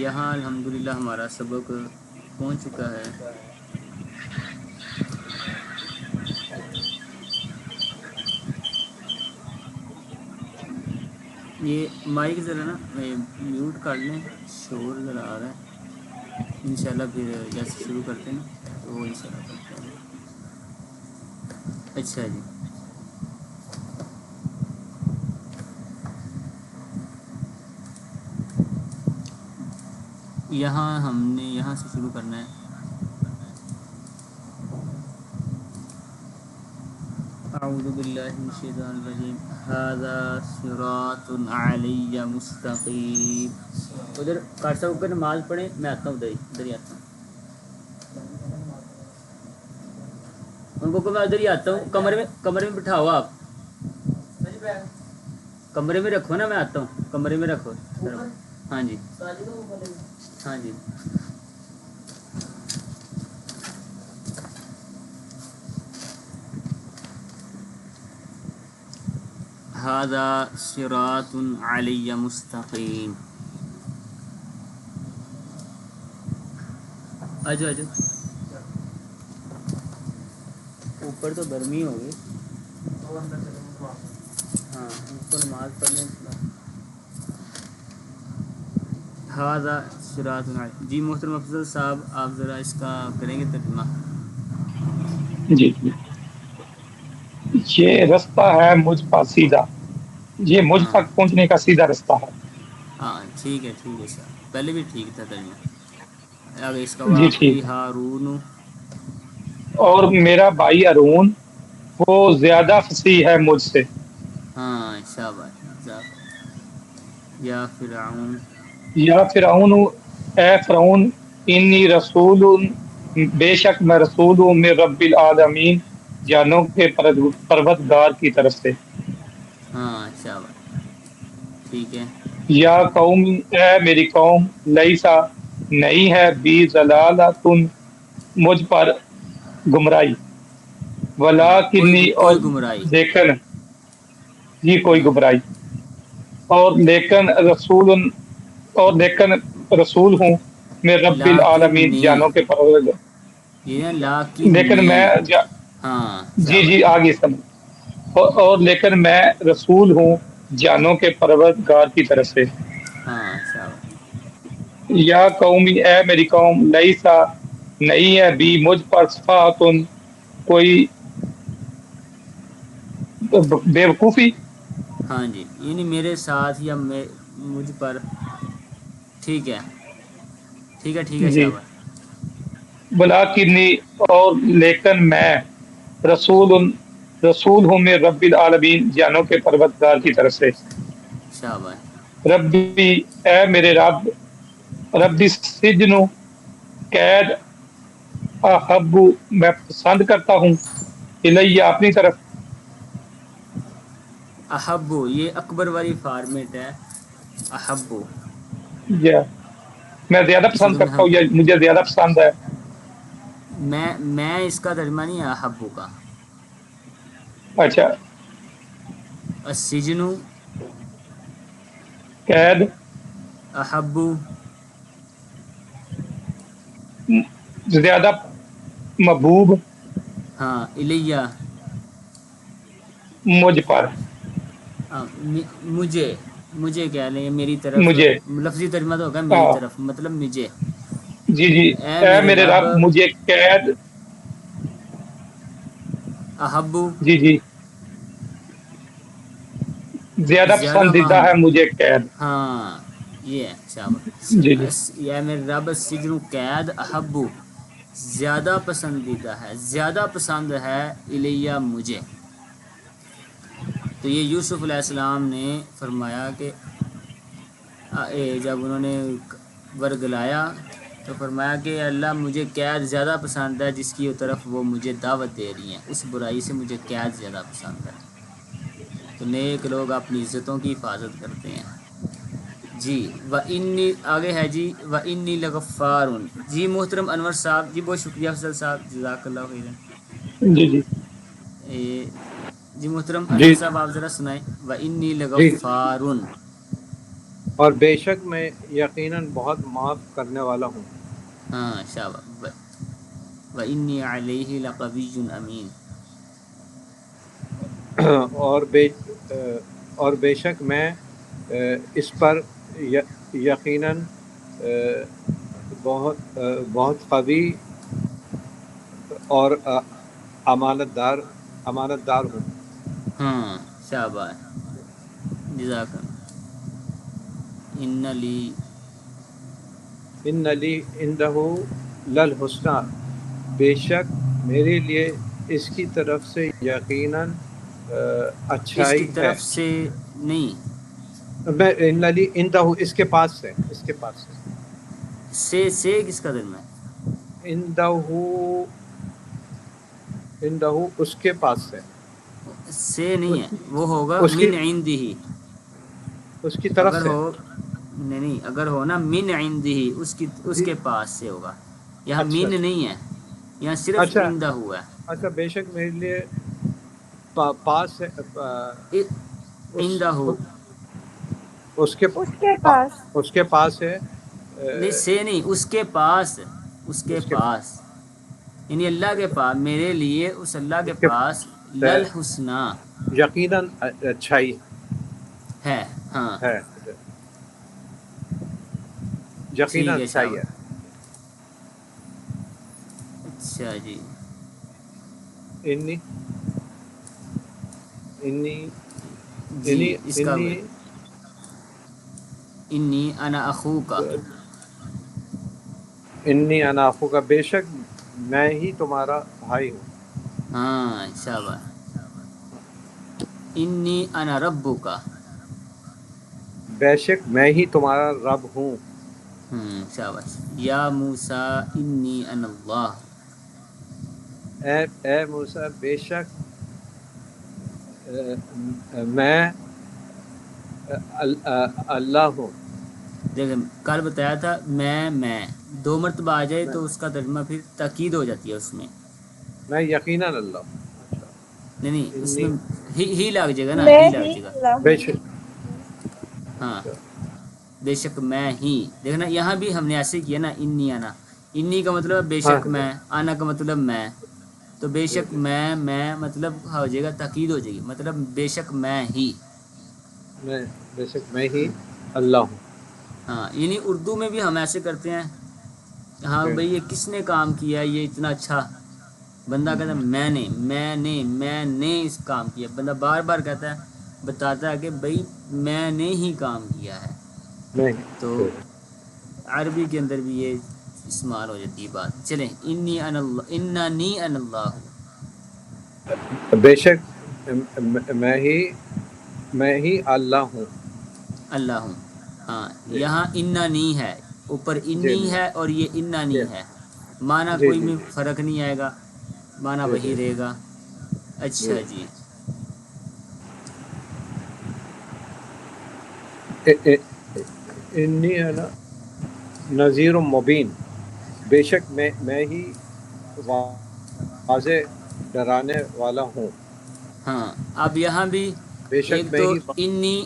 یہاں الحمدللہ ہمارا سبق پہنچ چکا ہے. یہ مائک ذرا نا میوٹ کر لیں، شور ذرا آ رہا ہے. انشاءاللہ پھر جیسے شروع کرتے ہیں نا تو وہ انشاءاللہ کرتے ہیں. اچھا جی، یہاں ہم نے یہاں سے شروع کرنا ہے. اعوذ باللہ من الشیطان الرجیم. ھذا صراط علی مستقیم. ادھر کاٹ صاحب اوپر نماز پڑھیں، میں آتا ہوں ادھر ہی آتا ہوں. ان کو میں ادھر ہی آتا ہوں. کمرے میں بٹھاؤ، آپ کمرے میں رکھو نا، میں آتا ہوں. کمرے میں رکھو. ہاں جی، ہاں جی. ھذا صراط علی مستقیم. آجو آجو. اوپر تو گرمی ہوگی. ہاں ان کو نماز پڑھنے. ھذا صراط علی. جی محترم افضل صاحب، آپ ذرا اس کا کریں گے ترجمہ؟ جی جی. یہ رستہ ہے مجھ پر سیدھا، یہ مجھ ہاں تک پہنچنے کا سیدھا رستہ ہے. ہاں ٹھیک ہے سر. پہلے بھی ٹھیک تھا ترجمہ. اب اس کا جی واقعی ٹھیک ہے. ہارون. اور میرا بھائی ہارون وہ زیادہ فصیح ہے مجھ سے. ہاں شاباش. یا فرعون. یا فرعون، اے فرعون، انی رسول، بے شک میں رسول ہوں، من رب العالمین، جانوں کے پروردگار کی طرف سے. ہاں شاباش ٹھیک ہے. یا قوم، اے میری قوم، لیسا نہیں ہے، بی ضلالۃ مجھ پر گمراہی، ہاں ولاکنی اور کوئی گمراہی. لیکن یہ کوئی ہاں گمراہی، اور لیکن رسول، اور لیکن رسول ہوں، میں رب العالمین، لاکنی، جانوں کے پروردگار. یہ نا لیکن لاکنی. میں ہاں جی جی شاباش. آگے سمجھ. اور لیکن میں رسول ہوں جانوں کے پروردگار کی طرف سے. ہاں شاباش. یا قومی، اے میری قوم، لیسا نہیں ہے، بھی مجھ پر صفاتن کوئی بے وقوفی. ہاں جی، یعنی میرے ساتھ یا مجھ پر. ٹھیک ہے ٹھیک ہے ٹھیک ہے جی. شاباش. ولاکنی اور لیکن میں رسول ہوں، میں رب العالمین، جانوں کے پروردگار کی طرف سے. شاباش. ربی، اے میرے رب، ربی سجن، قید، احبو میں پسند کرتا ہوں، الیہ اپنی طرف. احبو یہ اکبر والی فارمیٹ ہے. احبو یا میں زیادہ پسند شروع میں کرتا ہم ہوں، یا مجھے زیادہ پسند ہے. میں اس کا ترجمہ نہیں ہے احبو کا. اچھا. السجن قید، احبو زیادہ محبوب، ہاں الیہ مجھ پر. مجھے کیا لیں میری طرف. مجھے. لفظی ترجمہ تو ہوگا میری طرف، مطلب مجھے. جی جی. اے میرے رب، مجھے قید. احبو جی جی. زیادہ پسندیدہ ہے مجھے قید. ہاں یہ ہے جی جی. شاباش. یا میرے رب السجن قید احبو زیادہ پسندیدہ ہے، زیادہ پسند ہے، الیہ مجھے. تو یہ یوسف علیہ السلام نے فرمایا کہ جب انہوں نے ورگلایا تو فرمایا کہ اللہ مجھے قید زیادہ پسند ہے، جس کی طرف وہ مجھے دعوت دے رہی ہیں، اس برائی سے مجھے قید زیادہ پسند ہے. تو نیک لوگ اپنی عزتوں کی حفاظت کرتے ہیں. جی انی آگے ہے جی انی لغفار. جی محترم انور صاحب، جی بہت شکریہ افضل صاحب، جزاک اللہ خیرا. جی جی. جی محترم جی انور صاحب آپ ذرا سنائیں. وانی جی. لغفار. اور بے شک میں یقیناً بہت معاف کرنے والا ہوں. ہاں شاباش. وَإِنِّي عَلَيْهِ لَقَوِيٌّ أَمِينٌ. اور بے شک میں اس پر یقیناً بہت قوی اور امانت دار ہوں. ہاں شاباش. جزاک اللہ. ان لی ان لی عندہ للحسنی، بے شک میرے لیے اس کی طرف سے یقیناً اس کی اچھائی ہے. طرف سے نہیں، میں ان لی عندہ اس کے پاس سے سے کس کا درمیان ہے؟ عندہ اس کے پاس سے نہیں اس ہے، کی وہ ہوگا اس کی من عندہ. اس کی طرف اگر سے. ہو نہیں، اگر ہو نا من عندہ، اس جی کے پاس سے ہوگا. یہاں اچھا من اچھا نہیں ہے، یہاں صرف اچھا عندہ ہوا اچھا بے شک میرے لیے پاس ہے. ہے. اس عندہ ہو اس کے اس کے پاس. اس کے پاس ہے. نہیں، سے نہیں، اس کے پاس. اس کے اس کے پاس یعنی اللہ کے پاس، میرے لیے اس اللہ کے اس کے پاس ہے للحسنہ یقیناً اچھائی ہے. ہاں ہے. یقیناً ٹھیک ہے اچھائی ہے. شاباش. اچھا جی. انی انی جی انی اس کا انی انی انا اخوکا. انی انا اخوک، بے شک میں ہی تمہارا بھائی ہوں. ہاں شاباش. انی انا ربکا. بے شک میں ہی تمہارا رب ہوں. شاباش. یا موسیٰ انی انا اللہ. اے موسیٰ بے شک میں اللہ ہوں. دیکھیں کل بتایا تھا میں دو مرتبہ آ جائے میں تو اس کا ترجمہ پھر تاکید ہو جاتی ہے اس میں. میں یقیناً اللہ ہوں. اچھا نہیں اس انی میں ہی لگ جائے گا نا، میں ہی لگ ہی جائے گا. اللہ بے ہوں. شک. ہاں اچھا بے شک میں ہی. دیکھنا یہاں بھی ہم نے ایسے کیا نا، انی انا. انی کا مطلب بے ہاں شک میں، آنا کا مطلب میں. تو بے جی شک جی میں مطلب ہو جائے گا، تاکید ہو جائے گی، مطلب بے شک میں ہی. میں بے شک میں ہی اللہ ہوں. ہاں یعنی اردو میں بھی ہم ایسے کرتے ہیں. ہاں جی بھئی یہ کس نے کام کیا ہے یہ اتنا اچھا. بندہ کہتا ہے میں نے اس کام کیا. بندہ بار بار کہتا ہے، بتاتا ہے کہ بھئی میں نے ہی کام کیا ہے. میں تو عربی کے اندر بھی یہ استعمال ہو جاتی ہے بات. چلیں انی انا اللہ، اننی انا اللہ. بے شک میں ہی اللہ ہوں. اللہ ہوں. ہاں جی یہاں اننی ہے، اوپر جی انی ہے اور یہ اننی جی ہے. معنی جی کوئی جی بھی جی فرق نہیں آئے گا، معنی جی وہی رہے گا. جی اچھا جی. انی انا نذیر مبین، بے شک میں ہی واضح ڈرانے والا ہوں. ہاں اب یہاں بھی بے ایک شک میں تو ہی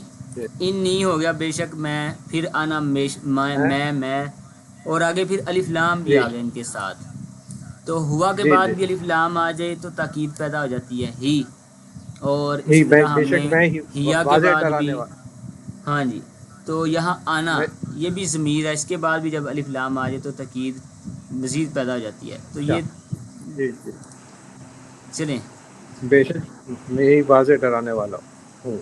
انی ہو گیا، بے شک میں، پھر انا میں اور آگے پھر الف لام بھی جی آ گئے ان کے ساتھ. تو ہوا کے جی بعد جی بھی الف لام آ جائے تو تاکید پیدا ہو جاتی ہے ہی. اور ہی اسی طرح بے ہم شک نے میں ہی ہیا کے واضح بعد ڈرانے بھی. والا. ہاں جی. تو یہاں آنا میں یہ بھی ضمیر ہے، اس کے بعد بھی جب الف لام آ جائے تو تاکید مزید پیدا ہو جاتی ہے. تو اچھا یہ جی جی چلیں. بے شک میں ہی واضح ڈرانے والا ہوں.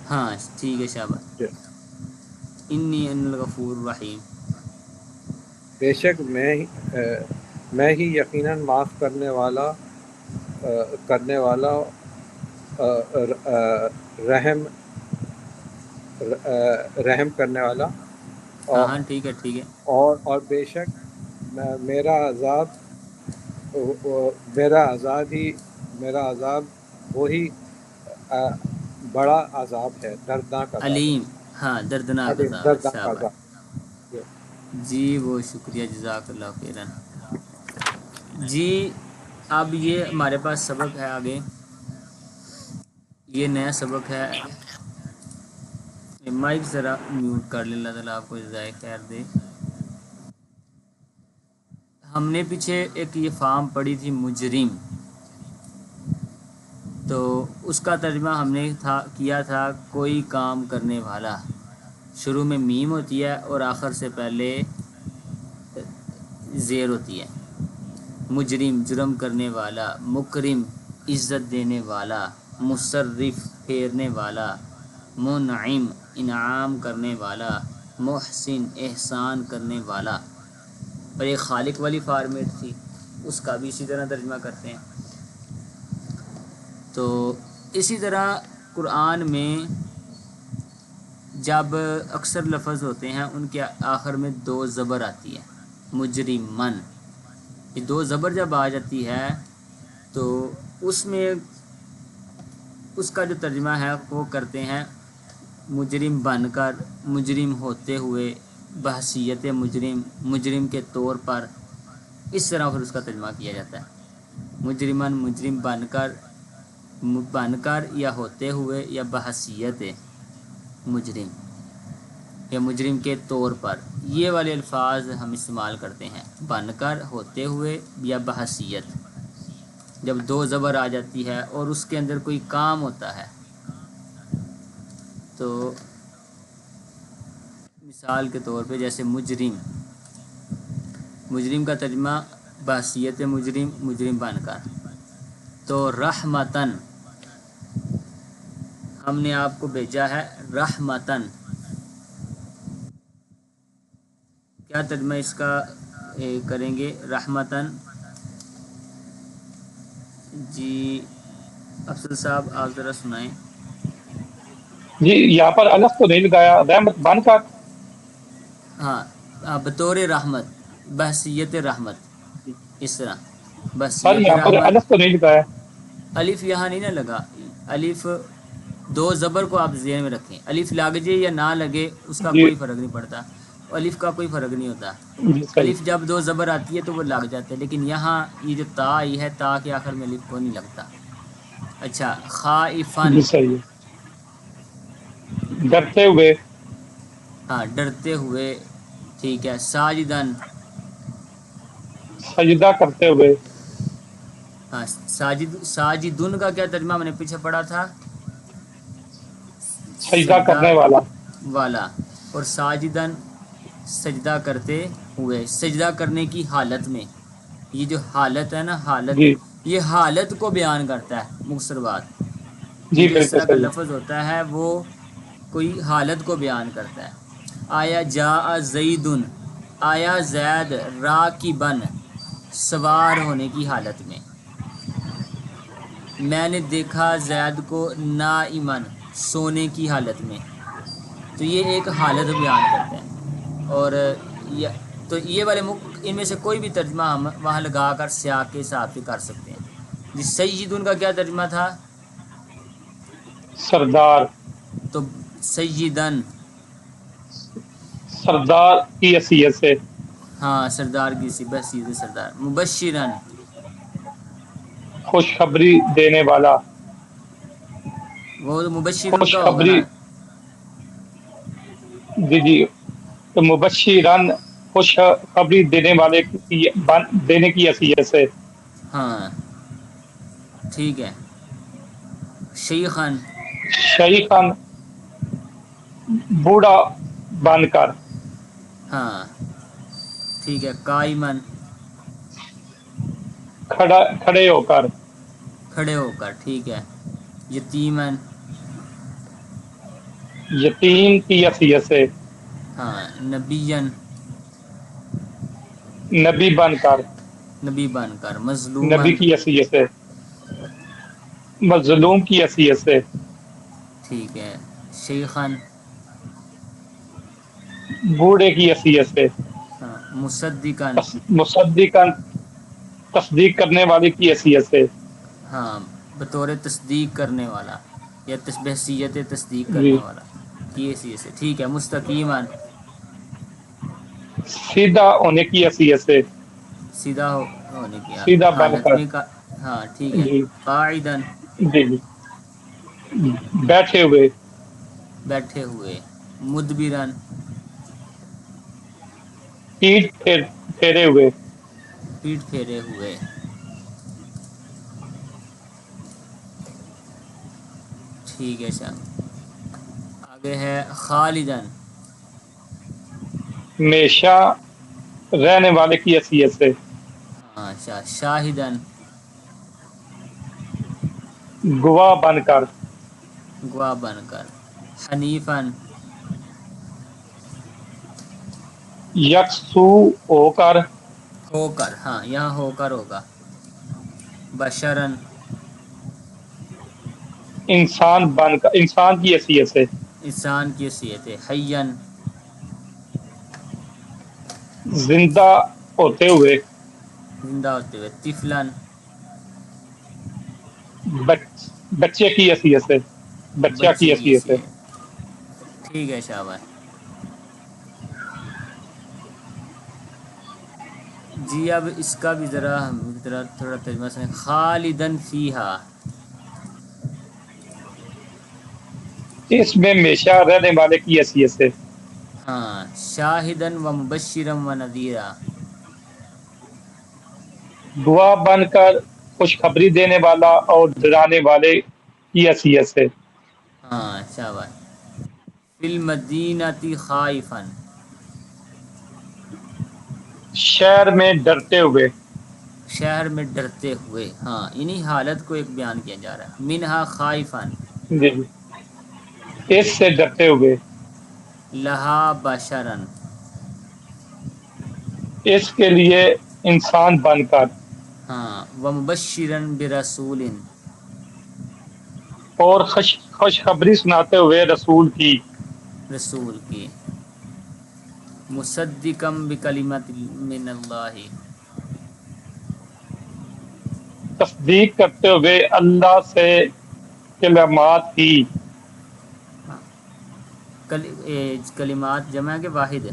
ہاں ٹھیک ہے شاباش. جی. انی ان الغفور الرحیم. بے شک میں ہی یقیناً معاف کرنے والا رحم رحم کرنے والا. ہاں اور ہاں ٹھیک ہے ٹھیک ہے. اور بے شک میرا عذاب وہی بڑا عذاب ہے، دردناک عذاب ہے. علیم. ہاں دردناک علیم عذاب ہے. دردناک شاباش. عذاب. جی وہ شکریہ، جزاک اللہ خیرا. جی اب یہ ہمارے پاس سبق ہے آگے. یہ نیا سبق ہے، مائک ذرا میوٹ کر لیں، اللہ تعالیٰ آپ کو جزائے خیر دے۔ ہم نے پیچھے ایک یہ فارم پڑھی تھی مجرم، تو اس کا ترجمہ ہم نے کیا تھا کوئی کام کرنے والا۔ شروع میں میم ہوتی ہے اور آخر سے پہلے زیر ہوتی ہے۔ مجرم جرم کرنے والا، مکرم عزت دینے والا، مصرف پھیرنے والا، منعم انعام کرنے والا، محسن احسان کرنے والا۔ اور ایک خالق والی فارمیٹ تھی، اس کا بھی اسی طرح ترجمہ کرتے ہیں۔ تو اسی طرح قرآن میں جب اکثر لفظ ہوتے ہیں ان کے آخر میں دو زبر آتی ہے، مجرمن، یہ دو زبر جب آ جاتی ہے تو اس میں اس کا جو ترجمہ ہے وہ کرتے ہیں مجرم بن کر، مجرم ہوتے ہوئے، بحیثیت مجرم، مجرم کے طور پر، اس طرح پھر اس کا ترجمہ کیا جاتا ہے۔ مجرمن مجرم بن کر یا ہوتے ہوئے یا بحیثیت مجرم یا مجرم کے طور پر، یہ والے الفاظ ہم استعمال کرتے ہیں، بن کر، ہوتے ہوئے یا بحیثیت۔ جب دو زبر آ جاتی ہے اور اس کے اندر کوئی کام ہوتا ہے تو مثال کے طور پہ جیسے مجرم کا ترجمہ بحیثیت مجرم، مجرم بن کر۔ تو رحمتن، ہم نے آپ کو بھیجا ہے رحمتن، کیا ترجمہ اس کا کریں گے؟ رحمتن، جی افضل صاحب آپ ذرا سنائیں۔ جی یہاں پر الف تو نہیں لگایا، رحمت بن کر، ہاں بطور رحمت، بحیثیت رحمت، اس طرح سر بحیثیت یہاں پر رحمت۔ الف تو نہیں لگایا۔ الف یہاں نہیں نہ لگا، الف دو زبر کو آپ ذہن میں رکھیں، الف لگ جائے یا نہ لگے اس کا جی کوئی فرق نہیں پڑتا، الف کا کوئی فرق نہیں ہوتا۔ جی صحیح، الف جب دو زبر آتی ہے تو وہ لگ جاتے ہیں، لیکن یہاں یہ جو تا آئی ہے، تا کے آخر میں الف کو نہیں لگتا۔ اچھا خائفن، جی صحیح ہے، ڈرتے ہوئے، ہاں ڈرتے ہوئے، ٹھیک ہے۔ ساجدن، سجدہ کرتے ہوئے، ہاں ساجدن کا کیا ترجمہ میں نے پیچھے پڑھا تھا؟ سجدہ سجدہ کرنے والا، والا، اور ساجدن سجدہ کرتے ہوئے، سجدہ کرنے کی حالت میں، یہ جو حالت ہے نا، حالت، جی یہ حالت کو بیان کرتا ہے مختصر بات۔ یہ جی جو اس بالکل طرح کا صحیح، لفظ ہوتا ہے وہ کوئی حالت کو بیان کرتا ہے۔ آیا جاء زیدن، آیا زید راکبن، سوار ہونے کی حالت میں۔ میں نے دیکھا زید کو نائمن، سونے کی حالت میں۔ تو یہ ایک حالت بیان کرتا ہے، اور تو یہ والے ان میں سے کوئی بھی ترجمہ ہم وہاں لگا کر سیاق کے حساب سے کر سکتے ہیں۔ جس سیدن کا کیا ترجمہ تھا؟ سردار، تو سیدن، سردار کی حیثیت سے، ہاں سردار کی سی بحیثیت سردار۔ مبشرن، خوشخبری دینے والا، وہ مبشرن کا ہوگا نا۔ خوشخبری، جی جی، تو مبشران خوشخبری دینے والے دینے کی حیثیت سے، ہاں ٹھیک ہے۔ شیخن، شیخان بوڑھا بن کر، ہاں ٹھیک ہے۔ قائمن، کھڑے ہو کر، کھڑے ہو کر، ٹھیک ہے۔ یتیمن، یتیم کی حیثیت سے، ہاں۔ نبین، نبی بن کر، نبی بن کر۔ نبی مظلومن، کی حیثیت سے، مظلوم کی حیثیت سے، ٹھیک ہے۔ شیخن، بوڑھے کی حیثیت سے، ہاں۔ مصدقن، مصدقاً تصدیق کرنے والے کی حیثیت سے، ہاں بطور تصدیق کرنے والا یا بحیثیت تصدیق جی کرنے والا کی حیثیت سے، ٹھیک ہے۔ مستقیمن، سیدھا ہونے کی حیثیت سے، سیدھا ہونے کی سیدھا بن حالت کر، میں کا، ہاں ٹھیک ہے۔ جی قاعدن، جی جی، بیٹھے ہوئے، بیٹھے ہوئے، مدبرن پیٹ پھیرے ہوئے، پیٹ پھیرے ہوئے. ٹھیک ہے شاہ. آگے ہے خالدن. ہمیشہ رہنے والے کی حیثیت سے، ہاں شاہ. شاہدن گواہ بن کر، گواہ بن کر. حنیفن یکسو ہو کر، ہو کر. ہاں یہاں ہو کر ہوگا. بشرن انسان بن کر، انسان کی حیثیت سے، انسان کی حیثیت ہے. حین زندہ ہوتے ہوئے، زندہ ہوتے ہوئے. طفلن بچے کی حیثیت سے، بچہ کی بچے کی حیثیت سے. حیثیت. ٹھیک ہے شاباش. جی اب اس کا بھی ذرا تھوڑا ترجمہ سمجھ. خالدن فیہا اس میں ہمیشہ رہنے والے کی حیثیت سے، ہاں. شاہدن و مبشرم و نذیرا گواہ بن کر، خوشخبری دینے والا اور ڈرانے والے کی حیثیت سے. ہاں شاباش. فی المدینۃ خائفا شہر میں ڈرتے ہوئے، شہر میں ڈرتے ہوئے. ہاں انہی حالت کو ایک بیان کیا جا رہا ہے. منہا خائفن جی جی، اس سے ڈرتے ہوئے، لہا بشرن اس کے لیے انسان بن کر، ہاں. و مبشرن برسول اور خوشخبری سناتے ہوئے رسول کی، رسول کی. مصدقم بکلمت من اللہ تصدیق کرتے ہوئے اللہ سے کلمات کی. کلمات جمع کے واحد ہے.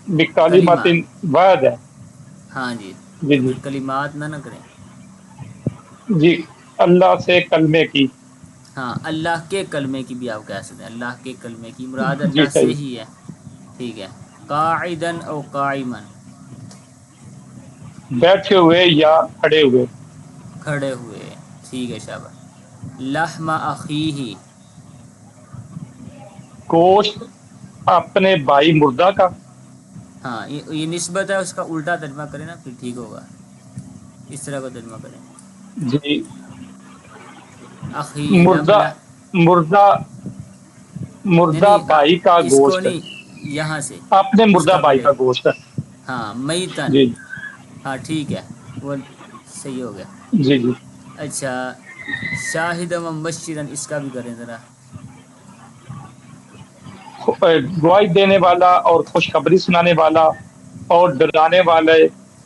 بکلمات کلمہ. واحد ہے. ہاں جی. جی تو جی پھر کلمات نہ کریں. جی، اللہ سے کلمے کی. ہاں اللہ کے کلمے کی بھی آپ کہہ سکتے ہیں. اللہ کے کلمے کی مراد جی اللہ سے صحیح، ہی ہے. ٹھیک ہے. قاعدن او قائمن بیٹھے ہوئے یا کھڑے ہوئے. کھڑے ہوئے. ٹھیک ہے شاباش. لحم اخیہ گوشت اپنے بھائی مردہ کا، ہاں یہ نسبت ہے. اس کا الٹا ترجمہ کریں نا پھر ٹھیک ہوگا. اس طرح کا ترجمہ کریں. جی، اخی مردہ، مردہ، نہیں مردہ نہیں بھائی کا اس کو گوشت، نہیں. یہاں سے اپنے اس مردہ کا بھائی پہلے. کا گوشت. ہاں میتن. جی ہاں ٹھیک ہے. وہ صحیح ہو گیا. جی جی، اچھا. شاہد و مبشرن اس کا بھی کریں ذرا. گواہی دینے والا اور خوشخبری سنانے والا اور ڈرانے والے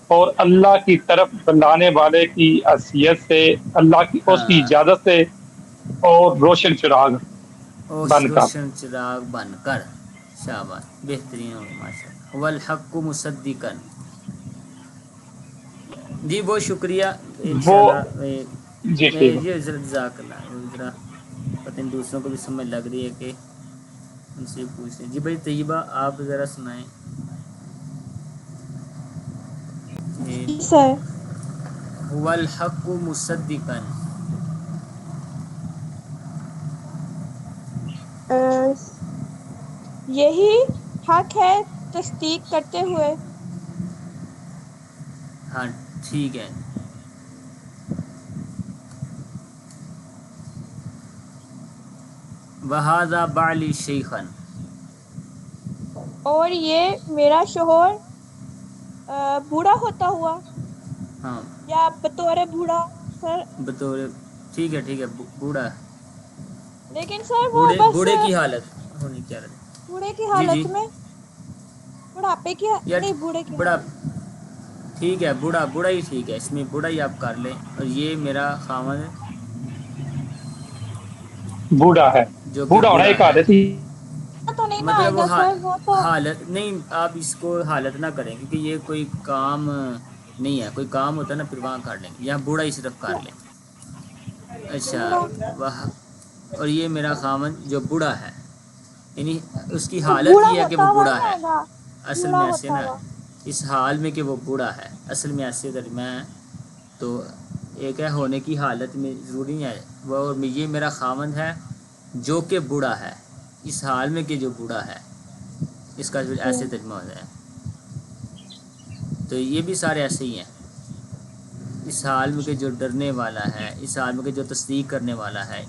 اور اللہ کی طرف بلانے والے کی حیثیت سے، اللہ کی، اس کی ہاں اجازت سے، اور روشن چراغ بن کر. روشن چراغ بن کر. شاباش. بہترین ہو ماشاء اللہ. والحق مصدقا جی بہت شکریہ. وہ، انشاءاللہ جی میں ٹھیک ہے. یہ جزاک اللہ ذرا پتہ نہیں دوسروں کو بھی سمجھ لگ رہی ہے کہ ان سے پوچھیں. جی بھائی طیبہ آپ ذرا سنائیں. جی سر. والحق مصدقا یہی حق ہے تصدیق کرتے ہوئے. ہاں ٹھیک ہے. وہذا بعلی شیخا اور یہ میرا شوہر بوڑھا ہوتا ہوا ہاں یا بطور بوڑھا سر. بطور. ٹھیک ہے ٹھیک ہے. بوڑھا. لیکن سر وہ بوڑھے بس بوڑھے کی حالت ہونی کیا بوڑھے کی رہے. جی جی حالت میں بڑھاپے کی یا نہیں بوڑھے کی بڑا. حالت. ٹھیک ہے. بوڑھا. بوڑھا ہی ٹھیک ہے. اس میں بوڑھا ہی آپ کر لیں. اور یہ میرا خاوند ہے بوڑھا ہے. جو کہ بوڑھا ہونا بوڑھا ایک ہے. عادت ہی. تو نہیں نہ آئے مطلب وہ گا سر وہ تو. حالت نہیں. آپ اس کو حالت نہ کریں کیونکہ یہ کوئی کام نہیں ہے. کوئی کام ہوتا ہے نا پھر وہاں کر لیں گے. یہاں بوڑھا ہی صرف کر لیں. اچھا اور یہ میرا خامن جو بوڑھا ہے، یعنی اس کی حالت بوڑھا یہ ہے کہ ہوتا وہ ہوا بوڑھا نہیں ہے، آئے گا؟ اصل بوڑھا میں ایسے ہوتا نا ہوا. اس حال میں کہ وہ بوڑھا ہے، اصل میں ایسے ترجمہ ہے. تو ایک ہے ہونے کی حالت میں ضروری نہیں ہے وہ، یہ میرا خامند ہے جو کہ بوڑھا ہے، اس حال میں کہ جو بوڑھا ہے، اس کا پھر جی ایسے ترجمہ ہو جائے. تو یہ بھی سارے ایسے ہی ہیں، اس حال میں کہ جو ڈرنے والا ہے، اس حال میں کہ جو تصدیق کرنے والا ہے.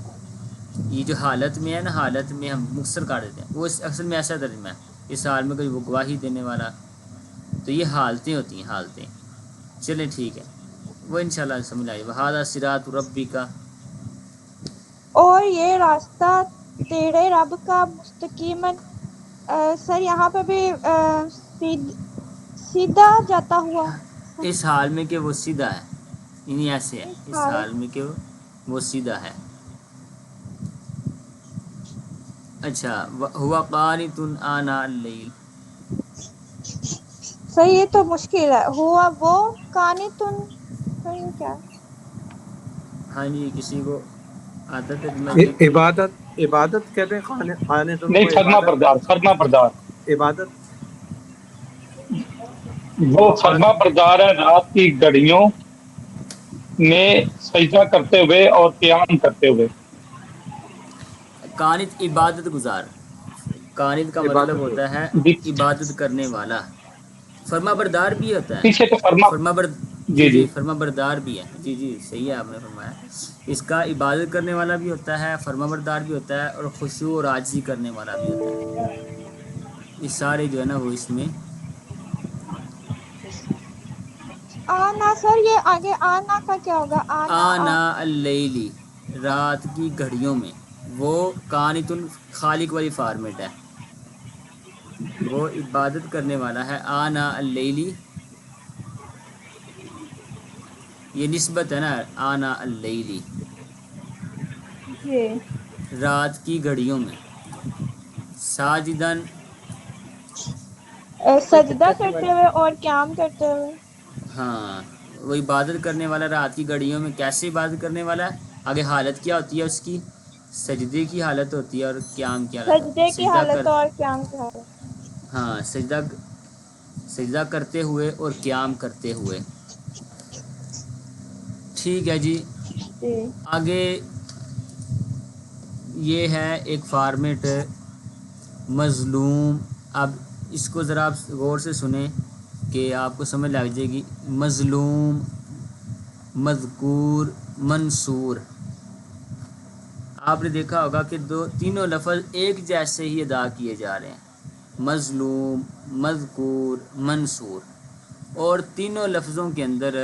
یہ جو حالت میں ہے نا، حالت میں ہم مختصر کر دیتے ہیں، وہ اصل میں ایسا ترجمہ ہے اس حال میں کہ وہ گواہی دینے والا. تو یہ حالتیں ہوتی ہیں، حالتیں. چلیں ٹھیک ہے، وہ انشاءاللہ سمجھ آئی. وہذا صراط ربی کا، اور یہ راستہ تیرے رب کا مستقیماً. سر یہاں پہ بھی سیدھا جاتا ہوا. اس حال میں کہ وہ سیدھا ہے، یعنی ایسے ہے اس اس حال حال میں کہ وہ سیدھا ہے. اچھا ہوا قانت آناء اللیل، سر یہ تو مشکل ہے. ہوا وہ قانتن، سر یہ کیا ہے؟ ہاں جی کسی کو آتا ترجمہ جی؟ عبادت کہتے ہیں، خانتون نہیں، کو فرما بردار، فرما بردار. عبادت وہ فرما بردار ہے رات کی گھڑیوں میں سجدہ کرتے ہوئے اور قیام کرتے ہوئے. قانت عبادت گزار، قانت کا مطلب عبادت ہوتا ہے جی عبادت کرنے والا. فرما بردار بھی ہوتا ہے، پیچھے تو فرما. جی جی جی فرما بردار بھی ہے. جی جی صحیح ہے، آپ نے فرمایا. اس کا عبادت کرنے والا بھی ہوتا ہے، فرما بردار بھی ہوتا ہے، اور خشوع اور عاجزی کرنے والا بھی ہوتا ہے. یہ سارے جو ہے نا وہ اس میں. آنا سر یہ آگے آنا کا کیا ہوگا؟ آناء اللیلی، رات کی گھڑیوں میں. وہ قانت خالق والی فارمیٹ ہے، وہ عبادت کرنے والا ہے. آناء اللیلی یہ نسبت ہے نا، آناء اللیلی جی رات کی گھڑیوں میں. ساجدن، سجدہ کرتے ہوئے اور قیام کرتے ہوئے. ہاں وہ عبادت کرنے والا رات کی گھڑیوں میں. کیسے عبادت کرنے والا ہے؟ آگے حالت کیا ہوتی ہے اس کی؟ سجدے کی حالت ہوتی ہے اور قیام کی حالت ہوتی ہے. سجدے کی سجدہ کر، حالت اور قیام کی حالت. ہاں سجدہ کرتے ہوئے اور قیام کرتے ہوئے. ٹھیک ہے جی. جی آگے یہ ہے ایک فارمیٹ مظلوم. اب اس کو ذرا آپ غور سے سنیں کہ آپ کو سمجھ لگ جائے گی. مظلوم، مذکور، منصور. آپ نے دیکھا ہوگا کہ تینوں لفظ ایک جیسے ہی ادا کیے جا رہے ہیں، مظلوم، مذکور، منصور. اور تینوں لفظوں کے اندر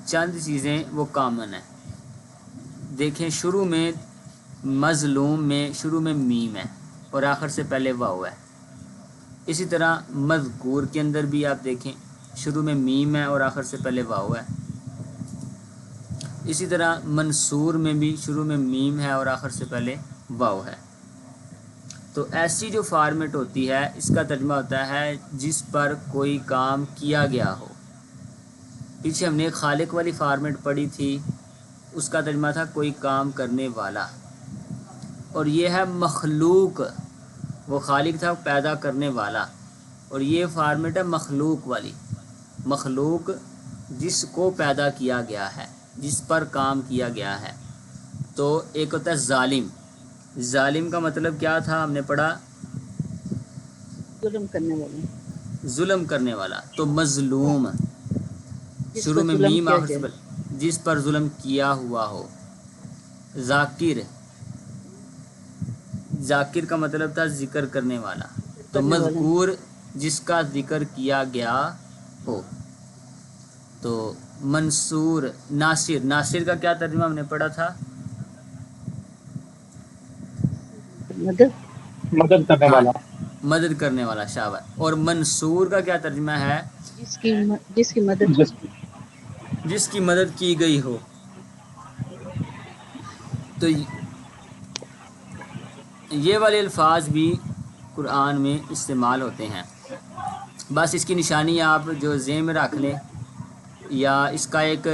چند چیزیں وہ کامن ہیں. دیکھیں شروع میں مظلوم میں شروع میں میم ہے اور آخر سے پہلے واو ہے. اسی طرح مذکور کے اندر بھی آپ دیکھیں شروع میں میم ہے اور آخر سے پہلے واو ہے. اسی طرح منصور میں بھی شروع میں میم ہے اور آخر سے پہلے واو ہے. تو ایسی جو فارمیٹ ہوتی ہے اس کا ترجمہ ہوتا ہے جس پر کوئی کام کیا گیا ہو. پیچھے ہم نے ایک خالق والی فارمیٹ پڑھی تھی، اس کا ترجمہ تھا کوئی کام کرنے والا. اور یہ ہے مخلوق، وہ خالق تھا پیدا کرنے والا. اور یہ فارمیٹ ہے مخلوق والی، مخلوق جس کو پیدا کیا گیا ہے، جس پر کام کیا گیا ہے. تو ایک ہوتا ہے ظالم. ظالم کا مطلب کیا تھا؟ ہم نے پڑھا ظلم کرنے والے، ظلم کرنے والا. تو مظلوم جس شروع پر میں ظلم میم کیا آخر سے جائے. پہلے، جس پر ظلم کیا ہوا ہو. ذاکر، ذاکر کا مطلب تھا ذکر کرنے والا. تو کرنے والے، مذکور جس کا ذکر کیا گیا ہو. تو منصور، ناصر. ناصر کا کیا ترجمہ ہم نے پڑھا تھا؟ مدد مدد کرنے ہاں والا. مدد کرنے والا، شاباش. اور منصور کا کیا ترجمہ ہے؟ جس کی مدد جس جس کی مدد کی گئی ہو. تو یہ والے الفاظ بھی قرآن میں استعمال ہوتے ہیں. بس اس کی نشانی آپ جو ذہن میں رکھ لیں یا اس کا ایک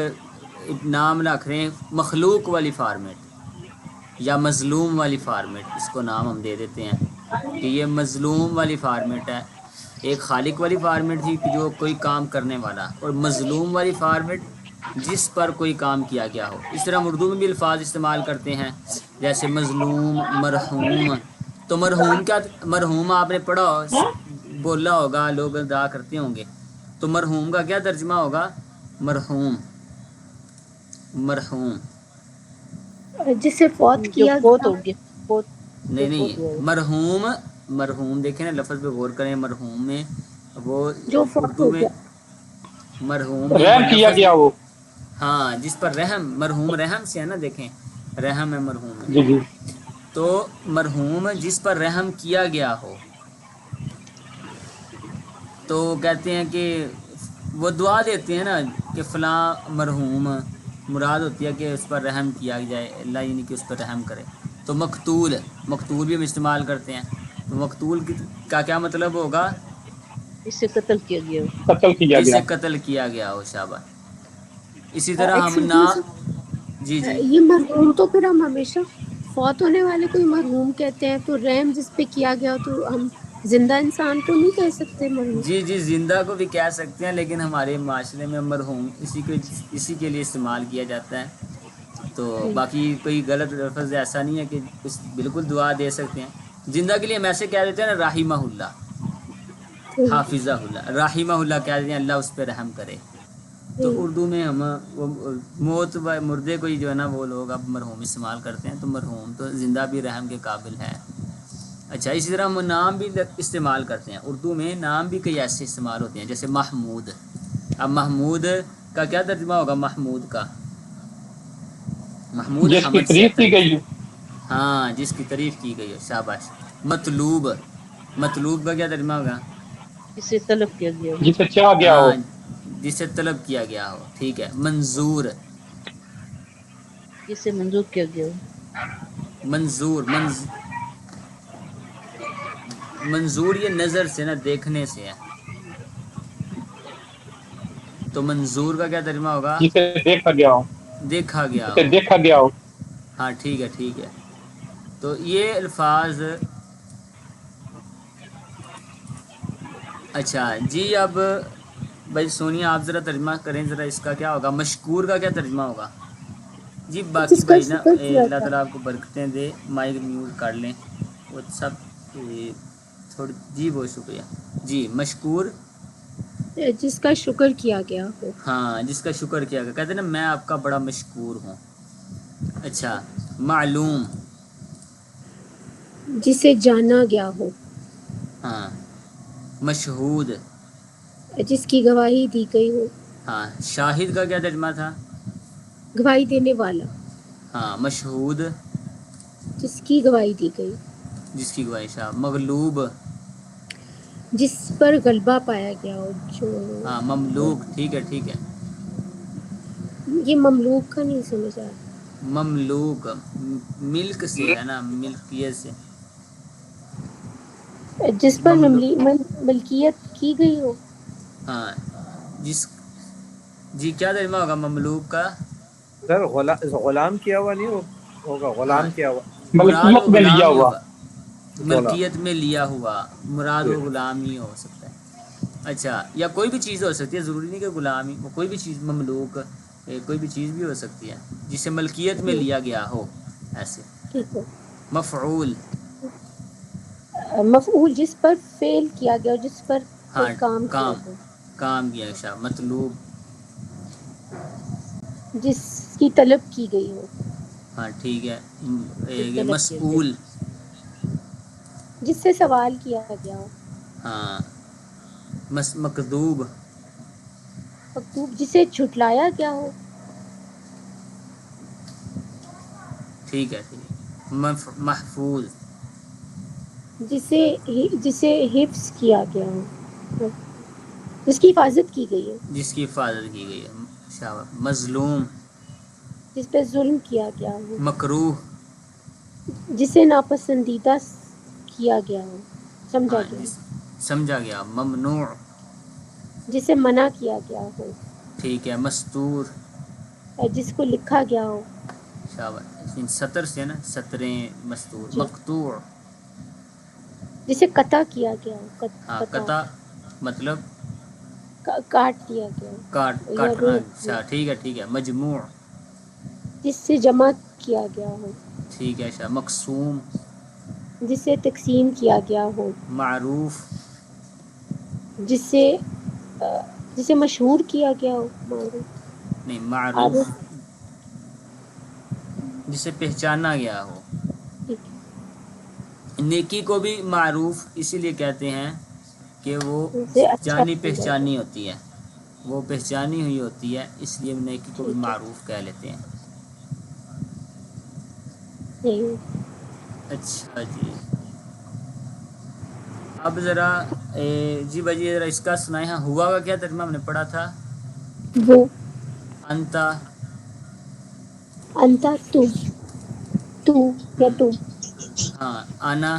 نام رکھ رہے ہیں مخلوق والی فارمیٹ یا مظلوم والی فارمیٹ، اس کو نام ہم دے دیتے ہیں کہ یہ مظلوم والی فارمیٹ ہے۔ ایک خالق والی فارمیٹ تھی کہ جو کوئی کام کرنے والا، اور مظلوم والی فارمیٹ جس پر کوئی کام کیا گیا ہو۔ اس طرح ہم اردو میں بھی الفاظ استعمال کرتے ہیں جیسے مظلوم، مرحوم۔ تو مرحوم کیا، مرحوم آپ نے پڑھا ہو، بولا ہوگا، لوگ ادا کرتے ہوں گے، تو مرحوم کا کیا ترجمہ ہوگا؟ مرحوم، مرحوم جسے فوت جو کیا فوت گیا، ہو گیا، فوت جو نہیں فوت ہوا نہیں، ہو۔ مرحوم، مرحوم دیکھیں نا لفظ پہ غور کریں، مرحوم میں وہ جو فوت اردو ہو میں گیا، مرحوم میں وہ رحم کیا لفظ، گیا وہ. ہاں جس پر رحم، مرحوم رحم سے ہے نا، دیکھیں رحم ہے مرحوم میں، جی جی. تو مرحوم جس پر رحم کیا گیا ہو، تو کہتے ہیں کہ وہ دعا دیتے ہیں نا کہ فلاں مرحوم، مراد ہوتی ہے کہ اس پر رحم کیا جائے، اللہ یعنی کہ اس پر رحم کرے۔ تو مقتول، مقتول بھی ہم استعمال کرتے ہیں، تو مقتول کا کیا مطلب ہوگا؟ اس سے قتل کیا گیا ہو۔ قتل کیا جس گیا. سے قتل کیا گیا ہو، شاباش۔ اسی طرح ہم نا، ایکسکیوز، جی جی، یہ مرحوم تو پھر ہم ہمیشہ فوت ہونے والے کو ہی مرحوم کہتے ہیں، تو رحم جس پہ کیا گیا ہو تو ہم زندہ انسان کو نہیں کہہ سکتے مرحوم؟ جی جی، زندہ کو بھی کہہ سکتے ہیں، لیکن ہمارے معاشرے میں مرحوم اسی کے لیے استعمال کیا جاتا ہے۔ تو باقی کوئی غلط لفظ ایسا نہیں ہے کہ اس بالکل دعا دے سکتے ہیں۔ زندہ کے لیے ہم ایسے کہہ دیتے ہیں نا، رحمہ اللہ، حافظہ اللہ، رحمہ اللہ کہہ دیتے ہیں، اللہ اس پہ رحم کرے۔ تو اردو میں ہم وہ موت و مردے کو ہی جو ہے نا وہ لوگ اب مرحوم استعمال کرتے ہیں، تو مرحوم تو زندہ بھی رحم کے قابل ہے۔ اچھا، اسی طرح ہم نام بھی استعمال کرتے ہیں، اردو میں نام بھی کئی ایسے استعمال ہوتے ہیں جیسے محمود۔ اب محمود کا کیا ترجمہ ہوگا؟ محمود کا، محمود جس کی حمد سے تعریف آتا کی گئی. ہے، ہاں جس کی تعریف کی گئی ہے، شاباش۔ مطلوب، مطلوب کا کیا ترجمہ ہوگا؟ جسے طلب کیا گیا ہو۔ جسے چاہ گیا ہو. ہاں جسے طلب کیا گیا ہو، ٹھیک ہے۔ منظور، جسے منظور کیا گیا ہو۔ منظور، منظور یہ نظر سے نا، دیکھنے سے ہے، تو منظور کا کیا ترجمہ ہوگا؟ جسے دیکھا گیا ہو. دیکھا گیا جسے ہو، دیکھا گیا ہو. ہاں ٹھیک ہے ٹھیک ہے۔ تو یہ الفاظ، اچھا جی، اب بھائی سونیا آپ ذرا ترجمہ کریں ذرا، اس کا کیا ہوگا؟ مشکور کا کیا ترجمہ ہوگا؟ جی باقی جس کا بھائی نا شکر کیا اللہ گیا، تعالیٰ آپ کو برکتیں دے، مائک میوٹ کر لیں وہ سب تھوڑی، جی بہت شکریہ جی۔ مشکور، جس کا شکر کیا گیا ہو۔ ہاں جس کا شکر کیا گیا، کہتے ہیں نا میں آپ کا بڑا مشکور ہوں۔ اچھا، معلوم، جسے جانا گیا ہو۔ ہاں۔ مشہود، جس کی گواہی دی گئی ہو۔ ہاں۔ شاہد کا کیا ترجمہ تھا؟ گواہی دینے والا، ہاں۔ مشہود، جس کی گواہی دی گئی، جس کی گواہی، شاہ۔ مغلوب، جس پر غلبہ پایا گیا ہو، جو ہاں۔ مملوک، ٹھیک ہے ٹھیک ہے۔ یہ مملوک کا نہیں سمجھ آ رہا۔ مملوک ملک سے ہے نا، ملکیت سے، جس پر مملوک، ملکیت کی گئی ہو۔ ہاں جس، جی کیا ترجمہ ہوگا مملوک کا؟ سر غلام کیا ہوا نہیں ہوگا، ہاں غلام کیا ہوا. مراد وہ ملکیت میں لیا غلام ہی ہوا. ہوگا، ملکیت میں لیا ہوا، مراد وہ غلام ہی ہو سکتا ہے۔ اچھا، یا کوئی بھی چیز ہو سکتی ہے، ضروری نہیں کہ غلام ہی، کوئی بھی چیز مملوک، کوئی بھی چیز بھی ہو سکتی ہے جسے ملکیت میں لیا گیا ہو، ایسے۔ ٹھیک ہے۔ مفعول، مفعول جس پر فعل کیا گیا ہو، جس پر ہاں کوئی کام کیا کام، گیا، کام کیا شاہ۔ مطلوب، جس کی طلب کی گئی ہو۔ ہاں ٹھیک ہے۔ جو یہ طلب کیا گیا، مسئول، جس سے سوال کیا گیا ہو۔ ہاں۔ مکذوب، مکتوب جسے جھٹلایا گیا ہو۔ ٹھیک ہے ٹھیک ہے۔ محفوظ، جسے حفظ کیا گیا ہو، جس کی حفاظت کی گئی ہو۔ جس کی حفاظت کی گئی ہے، شاباش۔ مظلوم، جس پہ ظلم کیا گیا ہو۔ مکروہ، جسے ناپسندیدہ کیا گیا ہو، سمجھا ہاں گیا ہو۔ جس، سمجھا گیا۔ ممنوع، جسے منع کیا گیا ہو، ٹھیک ہے. مستور جس کو لکھا گیا ہو. شاباش. ان سطر سے نا سطریں مستور. جی. مقطوع جسے قطع کیا گیا ہو، ہاں. قطع قطع مطلب کاٹ دیا گیا ہو یا کاٹنا. روک دیا، اچھا ٹھیک ہے ٹھیک ہے. مجموع جس سے جمع کیا گیا ہو، ٹھیک ہے. اچھا. مقسوم جسے تقسیم کیا گیا ہو، معروف جسے جسے مشہور کیا گیا ہو، معروف نہیں معروف عارف. جسے پہچانا گیا ہو. ٹھیک ہے. نیکی کو بھی معروف اسی لیے کہتے ہیں کہ وہ جسے اچھا جانی سمجھا گیا. پہچانی ہوتی ہے، وہ پہچانی ہوئی ہوتی ہے، اس لیے نیکی کو بھی ٹھیک ہے. معروف کہہ لیتے ہیں. صحیح. اچھا جی. اب ذرا جی بھائی ذرا اس کا سنائیں. ہاں ہوا کا کیا ترجمہ ہم نے پڑھا تھا؟ وہ انتا. انتا تو یا تم. ہاں. انا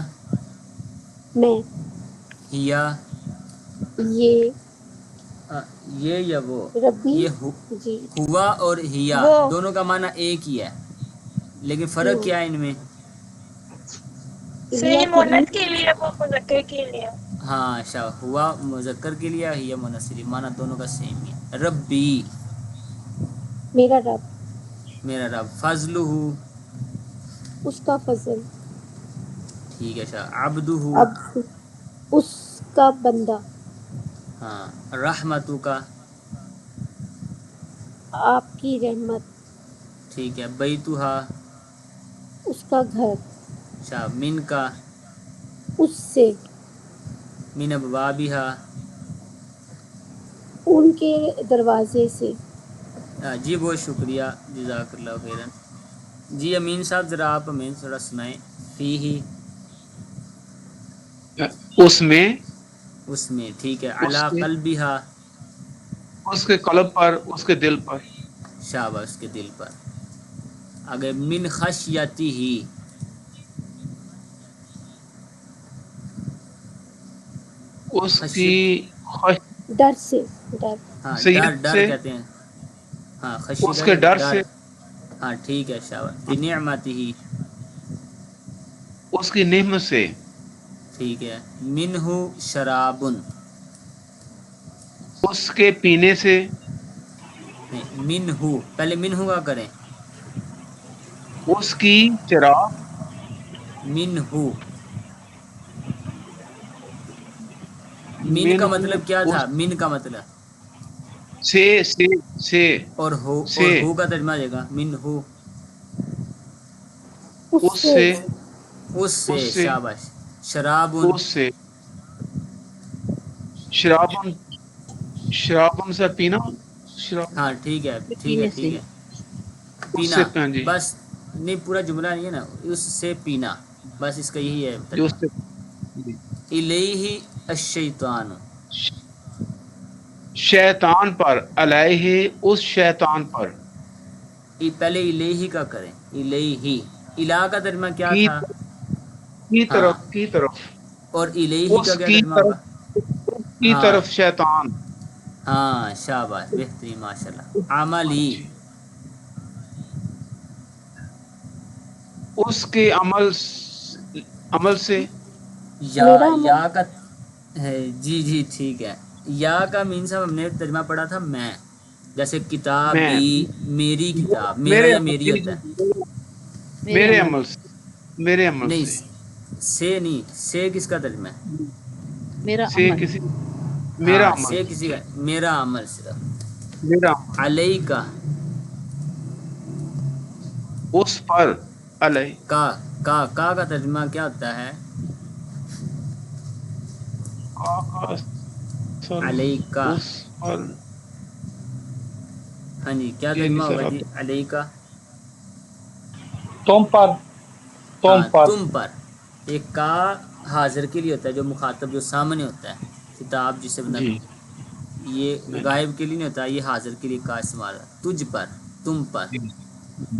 میں. ہیا یہ یہ یا وہ. ربی. یہ جی. ہوا اور ہیا وہ دونوں کا معنی ایک ہی ہے، لیکن فرق کیا ہے ان میں؟ ہیا صحیح کے لیے مونت کے لیے وہ مذکر کے لیے. ہاں. اچھا. ہوا مذکر کے لیے، ہیا مؤنث کے لیے، معنی دونوں کا سیم ہی ہے. ربی میرا رب. میرا رب. فضلہ اس کا فضل. ٹھیک ہے. اچھا. عبدہ اب اس کا بندہ. ہاں. رحمتہ کا. آپ کی رحمت. ٹھیک ہے. بیتھا اس کا گھر. اچھا. من کا. اس سے. من ابوابہا ان کے دروازے سے. جی بہت شکریہ. جزاک اللہ خیرا. جی امین صاحب ذرا آپ ہمیں تھوڑا سنائیں. فیہ اس میں. اس میں. ٹھیک ہے. اس علی کے قلبہا اس کے قلب پر، اس کے دل پر. شاباش. اس کے دل پر. آگے من خشیتہ اس کی خشیت. ڈر سے. ڈر. ہاں ڈر. خشیت ڈر سے، کہتے ہیں. ہاں. خشی اس کا کے ڈر ڈر. سے، ہاں ٹھیک ہے. شاباش. بنعمتہ اس کی نعمت سے. ٹھیک ہے. منہ شراب اس کے پینے سے. منہ پہلے منہ کا کریں. اس کی چراغ. منہ من کا مطلب کیا تھا؟ اس من کا مطلب سے اور سے ہو کا ترجمہ دے گا. من ہو اس سے. اس سے. شاباش. شراب اس سے شرابن. شرابن سے پینا. شراب ہاں ٹھیک ہے ٹھیک ہے پینے ٹھیک سے. ہے. اس پینا. سے جی بس نہیں پورا جملہ نہیں ہے نا. اس سے پینا بس اس کا یہی ہے جو ترجمہ. اس سے جی. الیہ الشیطان شیطان پر. علیہ اس شیطان پر. پہلے الیہ کا کریں. الیہ. الہ کا ترجمہ کیا کی تھا؟ ہاں. طرف کی طرف. اور الیہ کا اس کیا کی ترجمہ ہوگا؟ طرف. اس کی ہاں طرف شیطان. ہاں. شاباش. بہترین. ماشاء اللہ. عملی جی. اس کے عمل سے. میرا عمل. یا کا ہے. جی جی ٹھیک ہے. یا کا مین صاحب ہم نے ترجمہ پڑھا تھا میں. جیسے میں کتابی میری کتاب. میرا میرے یا عمل میری ہوتا ہے. میرے عمل سے. میرے عمل نہیں سے. سے نہیں. سے کس کا ترجمہ ہے؟ سے کسی. میرا ہاں عمل. سے کسی کا. میرا عمل صرف. میرا عمل. علیہ کا. اس پر. علیہ. کا ترجمہ کیا ہوتا ہے؟ سر. علیہ کا. اس پر. ہاں جی کیا جی ترجمہ سر ہوگا آپ. جی علیہ کا؟ تم پر. تم ہاں پر. تم پر. ایک کا حاضر کے لیے ہوتا ہے جو مخاطب جو سامنے ہوتا ہے. کتاب جسے بندہ. جی یہ جی غائب کے لیے نہیں ہوتا. یہ حاضر کے لیے کا استعمال ہے. تجھ پر. تم پر. جی.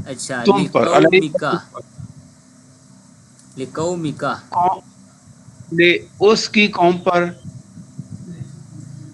اچھا. تم پر. علیہ لقومک. لقومک. قوم. اس کی قوم پر.